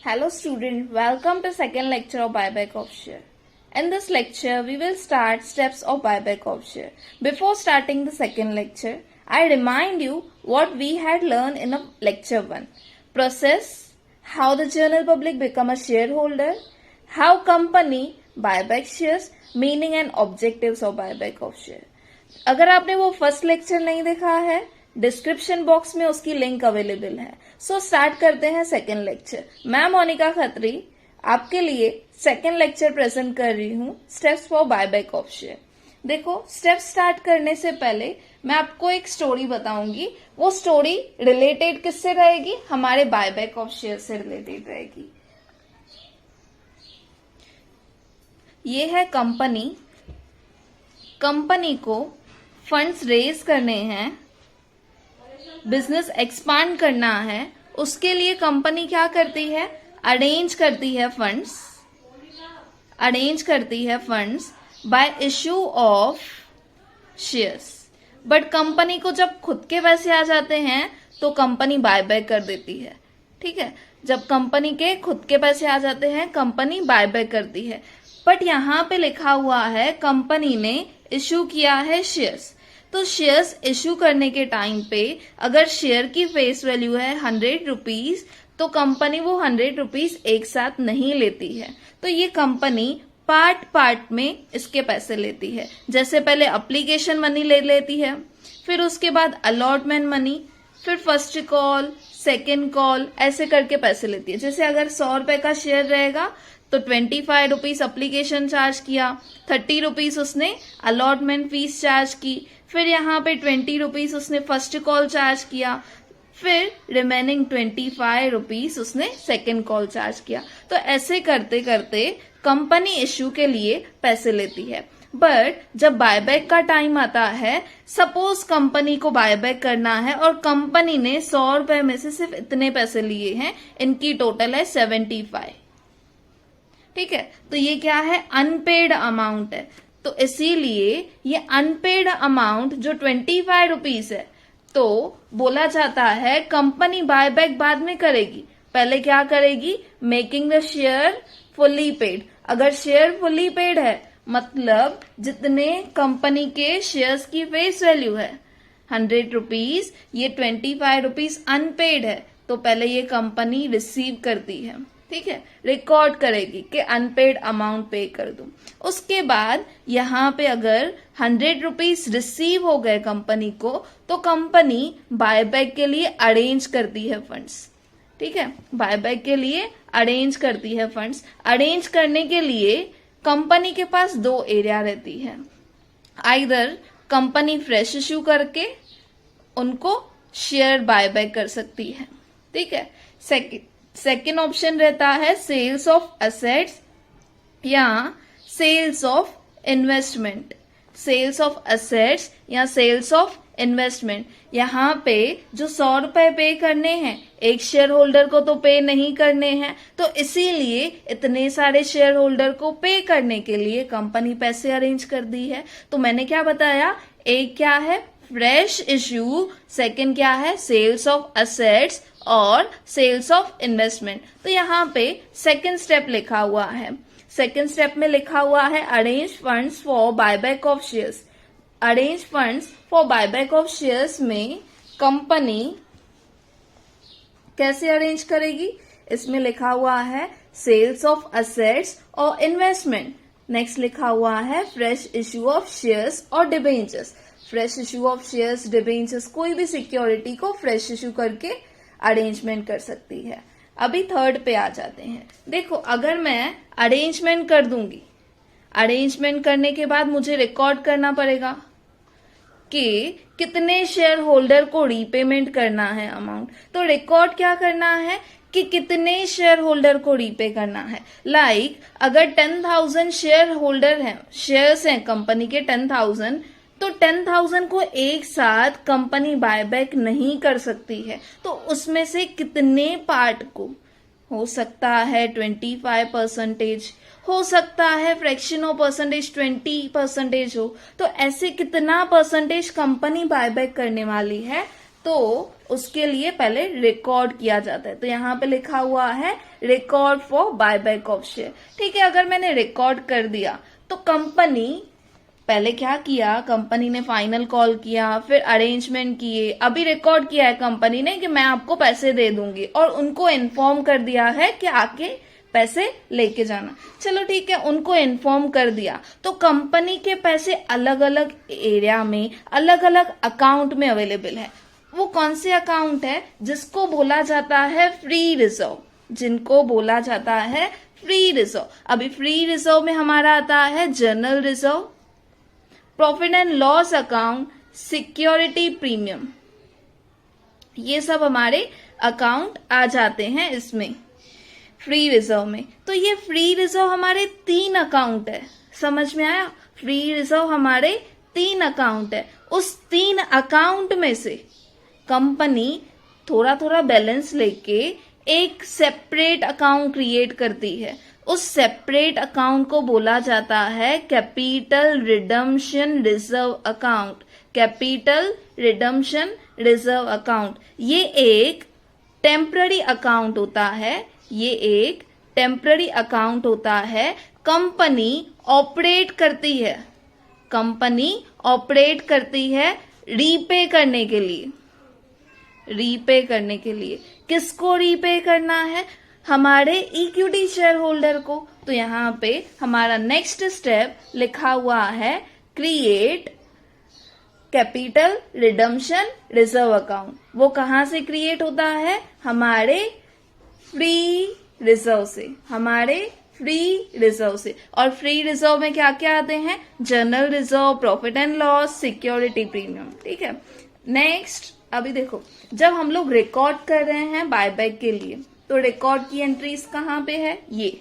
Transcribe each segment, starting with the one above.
Hello student, welcome to second lecture of buyback of share. In this lecture, we will start steps of buyback of share. Before starting the second lecture, I remind you what we had learned in lecture 1. Process, how the general public become a shareholder, how company buyback shares, meaning and objectives of buyback of share. अगर आपने वो first lecture नहीं देखा है, description box में उसकी link available है. So start करते हैं सेकेंड लेक्चर. मैं मोनिका खत्री आपके लिए सेकेंड लेक्चर प्रेजेंट कर रही हूँ, steps for buyback of share. देखो, स्टेप स्टार्ट करने से पहले मैं आपको एक स्टोरी बताऊंगी. वो स्टोरी रिलेटेड किससे रहेगी? हमारे बायबैक ऑफ शेयर से रिलेटेड रहेगी. ये है कंपनी को फंड्स रेज करने हैं, बिजनेस एक्सपांड करना है. उसके लिए कंपनी क्या करती है? अरेंज करती है funds bye issue of shares. But company को जब खुद के पैसे आ जाते हैं तो कंपनी बायबैक कर देती है. ठीक है, जब कंपनी के खुद के पैसे आ जाते हैं कंपनी बायबैक करती है. बट यहां पे लिखा हुआ है कंपनी ने इश्यू किया है शेयर्स. तो शेयर्स इश्यू करने के टाइम पे अगर शेयर की फेस वैल्यू है 100 रुपीज, तो कंपनी वो 100 रुपीज एक साथ नहीं लेती है. तो ये कंपनी पार्ट में इसके पैसे लेती है. जैसे पहले एप्लीकेशन मनी ले लेती है, फिर उसके बाद अलॉटमेंट मनी, फिर फर्स्ट कॉल, सेकेंड कॉल, ऐसे करके पैसे लेती है. जैसे अगर 100 रुपए का शेयर रहेगा तो 25 रुपीज एप्लीकेशन चार्ज किया, 30 रुपीज उसने अलॉटमेंट फीस चार्ज की, फिर यहाँ पे 20 रुपीज उसने फर्स्ट कॉल चार्ज किया, फिर रिमेनिंग 25 रुपीज उसने सेकेंड कॉल चार्ज किया. तो ऐसे करते करते कंपनी इश्यू के लिए पैसे लेती है. बट जब बायबैक का टाइम आता है, सपोज कंपनी को बायबैक करना है और कंपनी ने 100 रुपए में से सिर्फ इतने पैसे लिए हैं, इनकी टोटल है 75. ठीक है, तो ये क्या है? अनपेड अमाउंट है. तो इसीलिए ये अनपेड अमाउंट जो 25 रुपीज है, तो बोला जाता है कंपनी बायबैक बाद में करेगी. पहले क्या करेगी? Making the share fully paid. अगर शेयर फुल्ली पेड है मतलब जितने कंपनी के शेयर्स की फेस वैल्यू है 100 रुपीज, ये 25 रुपीज अनपेड है, तो पहले ये कंपनी रिसीव करती है. ठीक है, रिकॉर्ड करेगी कि अनपेड अमाउंट पे कर दूं. उसके बाद यहाँ पे अगर 100 रुपीज रिसीव हो गए कंपनी को, तो कंपनी बायबैक के लिए अरेंज करती है फंड्स. ठीक है, बायबैक के लिए अरेंज करती है फंड्स. अरेंज करने के लिए कंपनी के पास 2 एरिया रहती है. आइदर कंपनी फ्रेश इश्यू करके उनको शेयर बायबैक कर सकती है. ठीक है, सेकेंड ऑप्शन रहता है सेल्स ऑफ एसेट्स या sales of investment. Sales of assets या सेल्स ऑफ इन्वेस्टमेंट. यहाँ पे जो 100 रुपए पे करने हैं, एक शेयर होल्डर को तो पे नहीं करने हैं, तो इसीलिए इतने सारे शेयर होल्डर को पे करने के लिए कंपनी पैसे अरेंज कर दी है. तो मैंने क्या बताया? एक क्या है? Fresh issue. सेकेंड क्या है? सेल्स ऑफ एसेट्स और सेल्स ऑफ इन्वेस्टमेंट. तो यहाँ पे सेकेंड स्टेप लिखा हुआ है. सेकेंड स्टेप में लिखा हुआ है arrange funds for buyback of shares. Arrange funds for buyback of shares में कंपनी कैसे अरेंज करेगी? इसमें लिखा हुआ है सेल्स ऑफ एसेट्स और इन्वेस्टमेंट. नेक्स्ट लिखा हुआ है फ्रेश इश्यू ऑफ शेयर्स और debentures. Fresh issue of shares, debentures, कोई भी सिक्योरिटी को फ्रेश इश्यू करके अरेंजमेंट कर सकती है. अभी थर्ड पे आ जाते हैं. देखो, अगर मैं अरेंजमेंट कर दूंगी, अरेंजमेंट करने के बाद मुझे रिकॉर्ड करना पड़ेगा कि कितने शेयर होल्डर को रीपेमेंट करना है अमाउंट. तो रिकॉर्ड क्या करना है कि कितने शेयर होल्डर को रीपे करना है. लाइक अगर 10,000 शेयर होल्डर हैं, शेयर्स हैं कंपनी के 10,000, तो 10,000 को एक साथ कंपनी बायबैक नहीं कर सकती है. तो उसमें से कितने पार्ट को? हो सकता है 25%, हो सकता है फ्रैक्शन ऑफ परसेंटेज 20% हो. तो ऐसे कितना परसेंटेज कंपनी बायबैक करने वाली है? तो उसके लिए पहले रिकॉर्ड किया जाता है। तो यहाँ पे लिखा हुआ है record for buyback of share. ठीक है, अगर मैंने रिकॉर्ड कर दिया तो कंपनी पहले क्या किया, कंपनी ने फाइनल कॉल किया, फिर अरेंजमेंट किए, अभी रिकॉर्ड किया है कंपनी ने कि मैं आपको पैसे दे दूंगी, और उनको इन्फॉर्म कर दिया है कि आके पैसे लेके जाना। चलो ठीक है, उनको इन्फॉर्म कर दिया, तो कंपनी के पैसे अलग अलग एरिया में अलग अलग अकाउंट में अवेलेबल है। वो कौन से अकाउंट है? जिसको बोला जाता है फ्री रिजर्व, जिनको बोला जाता है फ्री रिजर्व। अभी फ्री रिजर्व में हमारा आता है general reserve, profit and loss account, security premium, ये सब हमारे अकाउंट आ जाते हैं इसमें फ्री रिजर्व में। तो ये फ्री रिजर्व हमारे 3 अकाउंट है, समझ में आया? फ्री रिजर्व हमारे 3 अकाउंट है। उस 3 अकाउंट में से कंपनी थोड़ा थोड़ा बैलेंस लेके एक सेपरेट अकाउंट क्रिएट करती है। उस सेपरेट अकाउंट को बोला जाता है capital redemption reserve account. Capital redemption reserve account ये एक टेम्पररी अकाउंट होता है, ये एक टेम्पररी अकाउंट होता है। कंपनी ऑपरेट करती है, कंपनी ऑपरेट करती है रीपे करने के लिए, रीपे करने के लिए। किसको रीपे करना है? हमारे इक्विटी शेयर होल्डर को। तो यहाँ पे हमारा नेक्स्ट स्टेप लिखा हुआ है create capital redemption reserve account. वो कहाँ से क्रिएट होता है? हमारे फ्री रिजर्व से, हमारे फ्री रिजर्व से। और फ्री रिजर्व में क्या क्या आते हैं? General reserve, profit and loss, security premium. ठीक है, नेक्स्ट अभी देखो, जब हम लोग रिकॉर्ड कर रहे हैं बायबैक के लिए, तो रिकॉर्ड की एंट्रीज कहाँ पे है? ये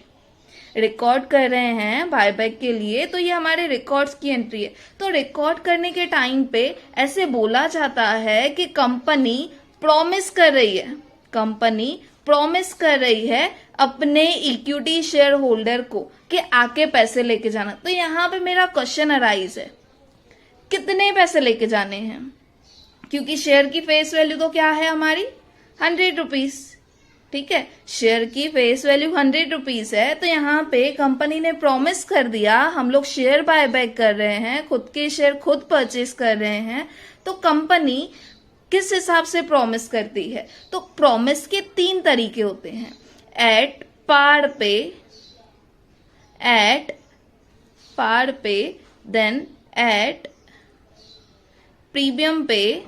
रिकॉर्ड कर रहे हैं बायबैक के लिए, तो ये हमारे रिकॉर्ड्स की एंट्री है। तो रिकॉर्ड करने के टाइम पे ऐसे बोला जाता है कि कंपनी प्रॉमिस कर रही है, कंपनी प्रॉमिस कर रही है अपने इक्विटी शेयर होल्डर को कि आके पैसे लेके जाना। तो यहाँ पे मेरा क्वेश्चन अराइज है, कितने पैसे लेके जाने हैं? क्योंकि शेयर की फेस वैल्यू तो क्या है हमारी? 100 रुपीज। ठीक है, शेयर की फेस वैल्यू 100 रुपीज है। तो यहाँ पे कंपनी ने प्रॉमिस कर दिया, हम लोग शेयर बायबैक कर रहे हैं, खुद के शेयर खुद परचेस कर रहे हैं। तो कंपनी किस हिसाब से प्रॉमिस करती है? तो प्रॉमिस के 3 तरीके होते हैं, एट पार पे, एट पार पे, देन एट प्रीमियम पे,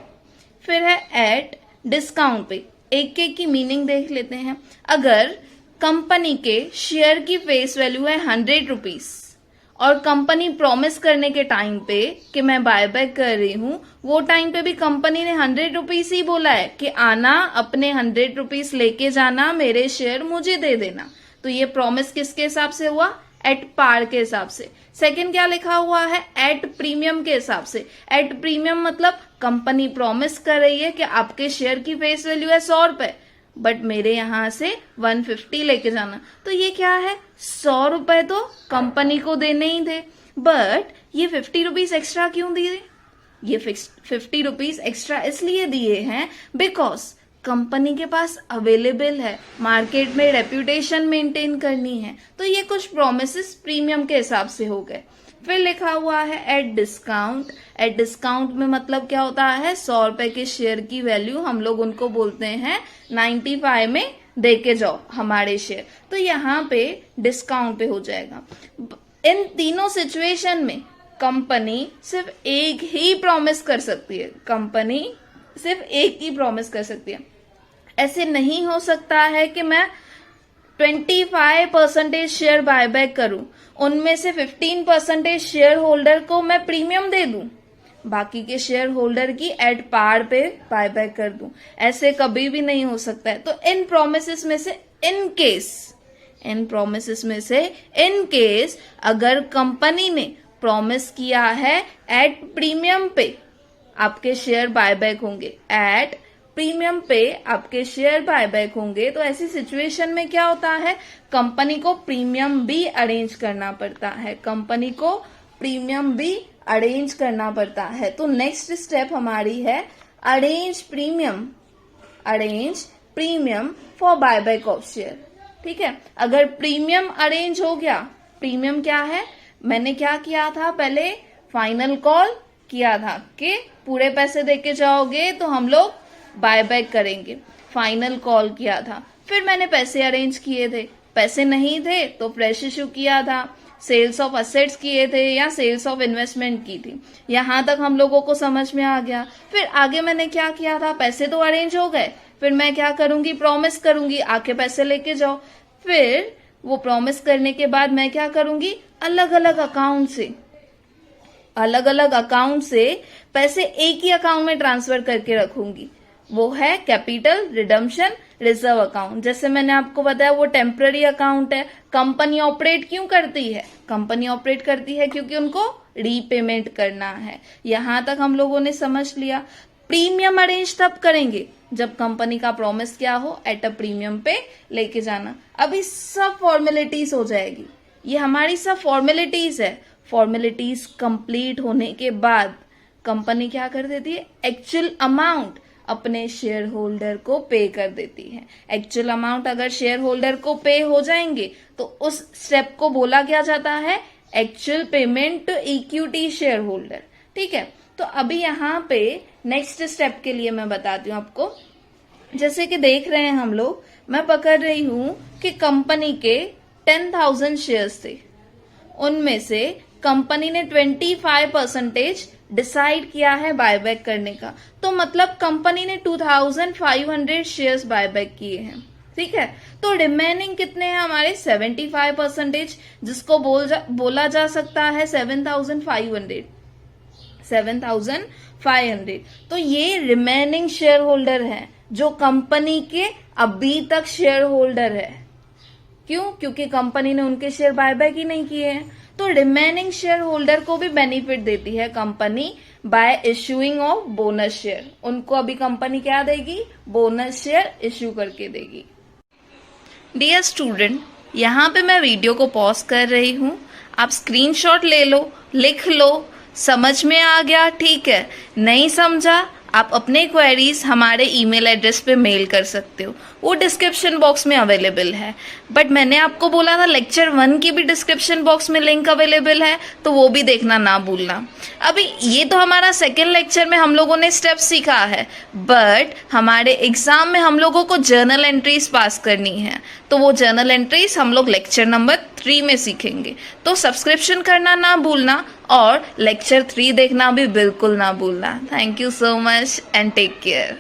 फिर है एट डिस्काउंट पे। एक एक की मीनिंग देख लेते हैं। अगर कंपनी के शेयर की फेस वैल्यू है 100 रुपीज और कंपनी प्रॉमिस करने के टाइम पे कि मैं बायबैक कर रही हूं, वो टाइम पे भी कंपनी ने 100 रुपीज ही बोला है कि आना, अपने 100 रुपीज लेके जाना, मेरे शेयर मुझे दे देना। तो ये प्रॉमिस किसके हिसाब से हुआ? एट पार के हिसाब से। सेकंड क्या लिखा हुआ है? एट प्रीमियम के हिसाब से। एट प्रीमियम मतलब कंपनी प्रॉमिस कर रही है कि आपके शेयर की फेस वैल्यू है 100 रुपए, बट मेरे यहां से 150 लेके जाना। तो ये क्या है? 100 रुपए तो कंपनी को देने ही थे, बट ये 50 रुपीज एक्स्ट्रा क्यों दिए? ये 50 रुपीज एक्स्ट्रा इसलिए दिए हैं बिकॉज कंपनी के पास अवेलेबल है, मार्केट में रेप्यूटेशन मेंटेन करनी है। तो ये कुछ प्रोमिसेस प्रीमियम के हिसाब से हो गए। फिर लिखा हुआ है एट डिस्काउंट। एट डिस्काउंट में मतलब क्या होता है? 100 रुपए के शेयर की वैल्यू हम लोग उनको बोलते हैं 95 में दे के जाओ हमारे शेयर। तो यहाँ पे डिस्काउंट पे हो जाएगा। इन तीनों सिचुएशन में कंपनी सिर्फ एक ही प्रॉमिस कर सकती है, कंपनी सिर्फ एक ही प्रॉमिस कर सकती है। ऐसे नहीं हो सकता है कि मैं 25% शेयर बायबैक करूं, उनमें से 15% शेयर होल्डर को मैं प्रीमियम दे दूं, बाकी के शेयर होल्डर की एट पार पे बायबैक कर दूं। ऐसे कभी भी नहीं हो सकता है। तो इन प्रोमिसेस में से इन केस अगर कंपनी ने प्रॉमिस किया है एट प्रीमियम पे आपके शेयर बायबैक होंगे, एट प्रीमियम पे आपके शेयर बायबैक होंगे, तो ऐसी सिचुएशन में क्या होता है? कंपनी को प्रीमियम भी अरेंज करना पड़ता है, कंपनी को प्रीमियम भी अरेंज करना पड़ता है। तो नेक्स्ट स्टेप हमारी है arrange premium arrange premium for buyback of share. ठीक है, अगर प्रीमियम अरेंज हो गया, प्रीमियम क्या है, मैंने क्या किया था, पहले फाइनल कॉल किया था कि पूरे पैसे देके जाओगे तो हम लोग बायबैक करेंगे, फाइनल कॉल किया था। फिर मैंने पैसे अरेंज किए थे, पैसे नहीं थे तो फ्रेश इश्यू किया था, सेल्स ऑफ असेट्स किए थे या सेल्स ऑफ इन्वेस्टमेंट की थी। यहां तक हम लोगों को समझ में आ गया। फिर आगे मैंने क्या किया था, पैसे तो अरेंज हो गए, फिर मैं क्या करूंगी, प्रॉमिस करूंगी आके पैसे लेके जाओ। फिर वो प्रॉमिस करने के बाद मैं क्या करूंगी, अलग अलग अकाउंट से पैसे एक ही अकाउंट में ट्रांसफर करके रखूंगी। वो है कैपिटल रिडम्पशन रिजर्व अकाउंट। जैसे मैंने आपको बताया वो टेम्पररी अकाउंट है। कंपनी ऑपरेट क्यों करती है, कंपनी ऑपरेट करती है क्योंकि उनको रीपेमेंट करना है। यहां तक हम लोगों ने समझ लिया। प्रीमियम अरेंज तब करेंगे जब कंपनी का प्रॉमिस क्या हो, एट अ प्रीमियम पे लेके जाना। अभी सब फॉर्मेलिटीज हो जाएगी, ये हमारी सब फॉर्मेलिटीज है। फॉर्मेलिटीज कंप्लीट होने के बाद कंपनी क्या कर देती है, एक्चुअल अमाउंट अपने शेयर होल्डर को पे कर देती है। एक्चुअल अमाउंट अगर शेयर होल्डर को पे हो जाएंगे तो उस स्टेप को बोला क्या जाता है, actual payment to equity shareholder. ठीक है, तो अभी यहाँ पे नेक्स्ट स्टेप के लिए मैं बताती हूँ आपको। जैसे कि देख रहे हैं हम लोग, मैं पकड़ रही हूं कि कंपनी के 10,000 शेयर्स थे, उनमें से कंपनी ने 25% डिसाइड किया है बायबैक करने का। तो मतलब कंपनी ने 2,500 शेयर्स बायबैक किए हैं। ठीक है, तो रिमेनिंग कितने हैं हमारे, 75%, जिसको बोला जा सकता है 7,500। तो ये रिमेनिंग शेयर होल्डर है जो कंपनी के अभी तक शेयर होल्डर है। क्यों, क्योंकि कंपनी ने उनके शेयर बायबैक ही नहीं किए हैं। तो रिमेनिंग शेयर होल्डर को भी बेनिफिट देती है company by issuing of bonus share. उनको अभी कंपनी क्या देगी, बोनस शेयर इश्यू करके देगी। डियर स्टूडेंट, यहाँ पे मैं वीडियो को पॉज कर रही हूँ, आप स्क्रीनशॉट ले लो, लिख लो। समझ में आ गया, ठीक है। नहीं समझा, आप अपने क्वेरीज हमारे ईमेल एड्रेस पे मेल कर सकते हो, वो डिस्क्रिप्शन बॉक्स में अवेलेबल है। बट मैंने आपको बोला था लेक्चर 1 की भी डिस्क्रिप्शन बॉक्स में लिंक अवेलेबल है, तो वो भी देखना ना भूलना। अभी ये तो हमारा सेकेंड लेक्चर में हम लोगों ने स्टेप सीखा है, बट हमारे एग्जाम में हम लोगों को जर्नल एंट्रीज पास करनी है, तो वो जर्नल एंट्रीज हम लोग लेक्चर नंबर 3 में सीखेंगे। तो सब्सक्रिप्शन करना ना भूलना और लेक्चर 3 देखना भी बिल्कुल ना भूलना। Thank you so much and take care.